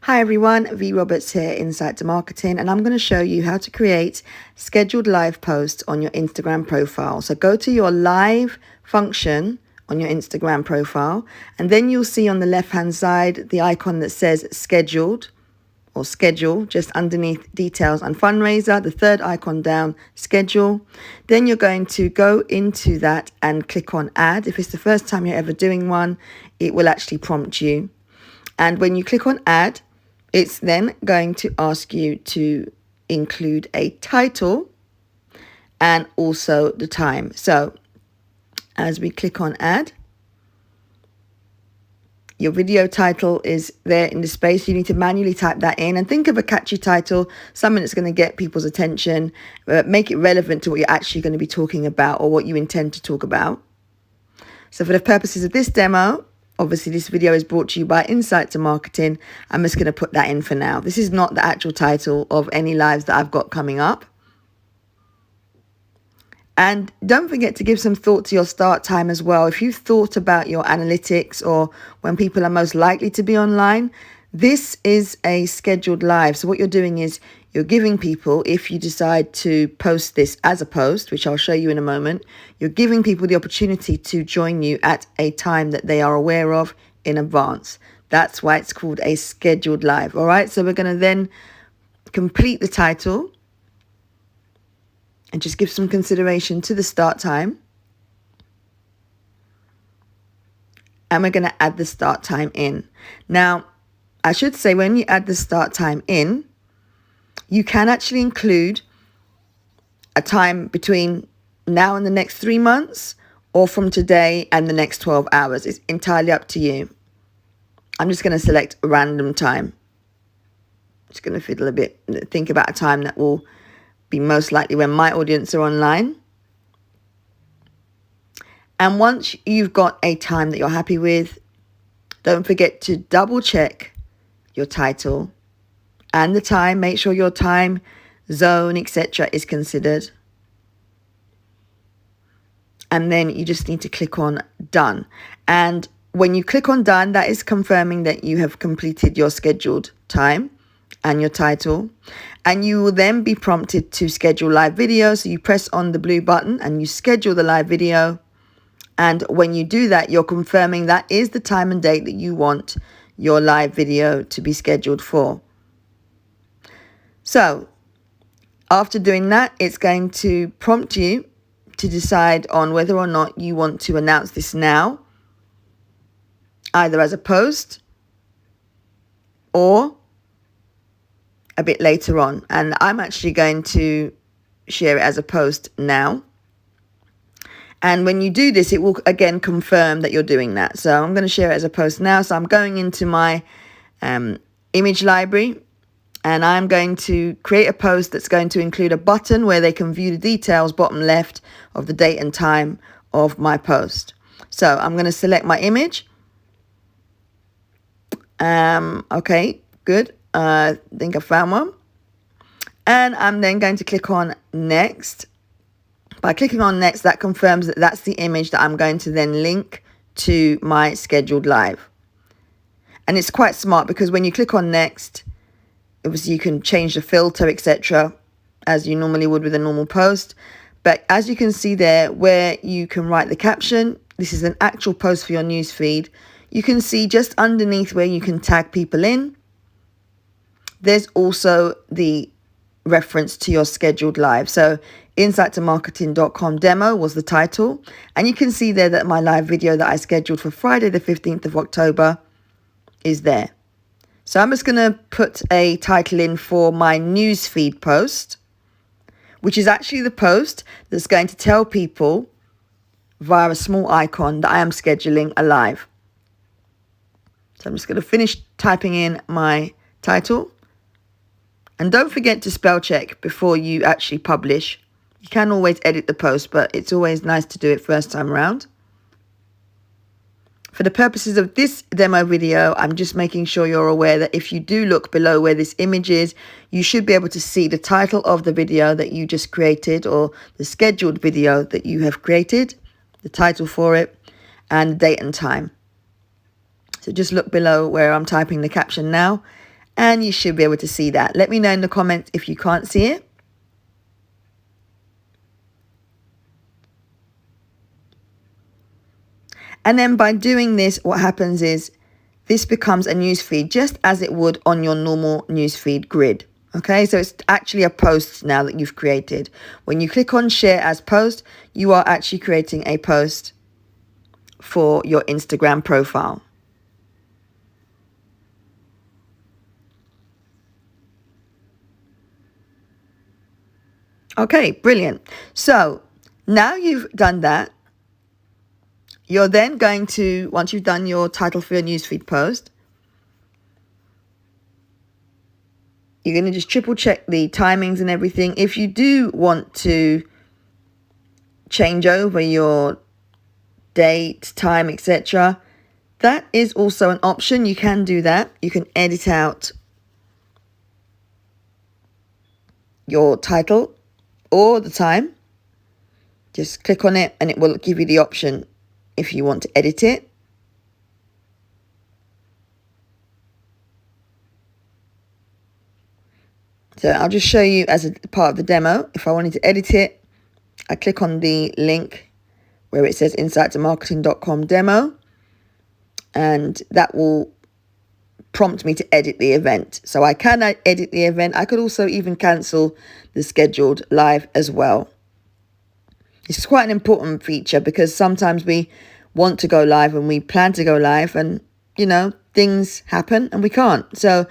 Hi everyone, V Roberts here, Insight to Marketing, and I'm going to show you how to create scheduled live posts on your Instagram profile. So go to your live function on your Instagram profile, and then you'll see on the left-hand side the icon that says scheduled or schedule, just underneath details and fundraiser, the third icon down, schedule. Then you're going to go into that and click on add. If it's the first time you're ever doing one, it will actually prompt you. And when you click on add, it's then going to ask you to include a title and also the time. So as we click on add, your video title is there in the space. You need to manually type that in and think of a catchy title, something that's going to get people's attention, make it relevant to what you're actually going to be talking about or what you intend to talk about. So for the purposes of this demo, obviously this video is brought to you by Insight to Marketing. I'm just going to put that in for now. This is not the actual title of any lives that I've got coming up. And don't forget to give some thought to your start time as well. If you've thought about your analytics or when people are most likely to be online, this is a scheduled live. So what you're doing is you're giving people, if you decide to post this as a post, which I'll show you in a moment, you're giving people the opportunity to join you at a time that they are aware of in advance. That's why it's called a scheduled live. All right, so we're going to then complete the title and just give some consideration to the start time. And we're going to add the start time in. Now, I should say when you add the start time in, you can actually include a time between now and the next 3 months or from today and the next 12 hours. It's entirely up to you. I'm just going to select a random time. Just going to fiddle a bit, think about a time that will be most likely when my audience are online. And once you've got a time that you're happy with, don't forget to double check your title and the time. Make sure your time zone, etc. is considered. And then you just need to click on done. And when you click on done, that is confirming that you have completed your scheduled time and your title. And you will then be prompted to schedule live video. So you press on the blue button and you schedule the live video. And when you do that, you're confirming that is the time and date that you want your live video to be scheduled for. So after doing that, it's going to prompt you to decide on whether or not you want to announce this now, either as a post or a bit later on. And I'm actually going to share it as a post now. And when you do this, it will again confirm that you're doing that. So I'm going to share it as a post now. So I'm going into my image library and I'm going to create a post that's going to include a button where they can view the details bottom left of the date and time of my post. So I'm going to select my image. Okay, good. I think I found one. And I'm then going to click on next. By clicking on next, that confirms that that's the image that I'm going to then link to my scheduled live. And it's quite smart because when you click on next, obviously you can change the filter, etc., as you normally would with a normal post. But as you can see there, where you can write the caption, this is an actual post for your newsfeed. You can see just underneath where you can tag people in. There's also the reference to your scheduled live. So insighttomarketing.com demo was the title. And you can see there that my live video that I scheduled for Friday the 15th of October is there. So I'm just going to put a title in for my newsfeed post, which is actually the post that's going to tell people via a small icon that I am scheduling a live. So I'm just going to finish typing in my title. And don't forget to spell check before you actually publish. You can always edit the post, but it's always nice to do it first time around. For the purposes of this demo video, I'm just making sure you're aware that if you do look below where this image is, you should be able to see the title of the video that you just created or the scheduled video that you have created, the title for it, and the date and time. So just look below where I'm typing the caption now and you should be able to see that. Let me know in the comments if you can't see it. And then by doing this, what happens is this becomes a newsfeed just as it would on your normal newsfeed grid. Okay, so it's actually a post now that you've created. When you click on share as post, you are actually creating a post for your Instagram profile. Okay, brilliant. So now you've done that, you're then going to, once you've done your title for your newsfeed post, you're going to just triple check the timings and everything. If you do want to change over your date, time, etc., that is also an option. You can do that. You can edit out your title or the time. Just click on it and it will give you the option if you want to edit it. So I'll just show you as a part of the demo. If I wanted to edit it, I click on the link where it says insighttomarketing.com demo, and that will prompt me to edit the event. So I can edit the event. I could also even cancel the scheduled live as well. It's quite an important feature because sometimes we want to go live and we plan to go live and, you know, things happen and we can't. So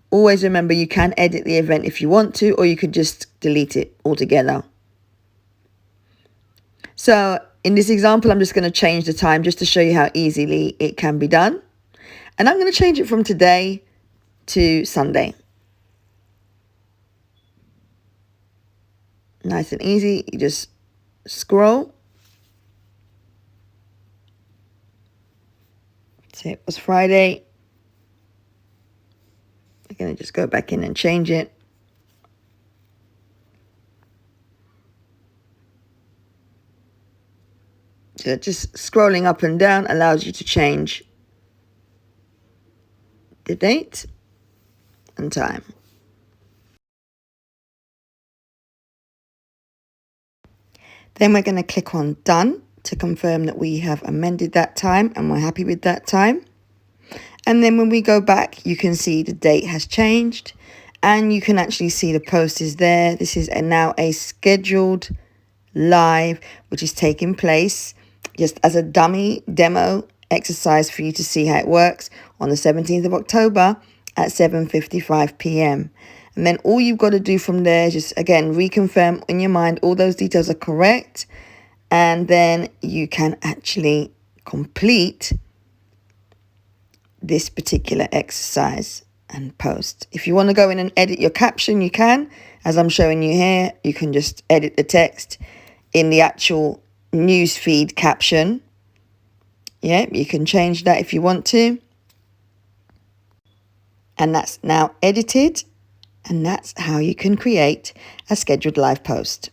always remember you can edit the event if you want to, or you could just delete it altogether. So in this example, I'm just going to change the time just to show you how easily it can be done. And I'm going to change it from today to Sunday. Nice and easy. You just scroll. So it was Friday. I'm going to just go back in and change it. So just scrolling up and down allows you to change the date and time. Then we're going to click on done to confirm that we have amended that time and we're happy with that time. And then when we go back, you can see the date has changed and you can actually see the post is there. This is now a scheduled live, which is taking place just as a dummy demo exercise for you to see how it works on the 17th of October at 7:55 p.m. And then all you've got to do from there is just, again, reconfirm in your mind all those details are correct. And then you can actually complete this particular exercise and post. If you want to go in and edit your caption, you can. As I'm showing you here, you can just edit the text in the actual newsfeed caption. Yeah, you can change that if you want to. And that's now edited. And that's how you can create a scheduled live post.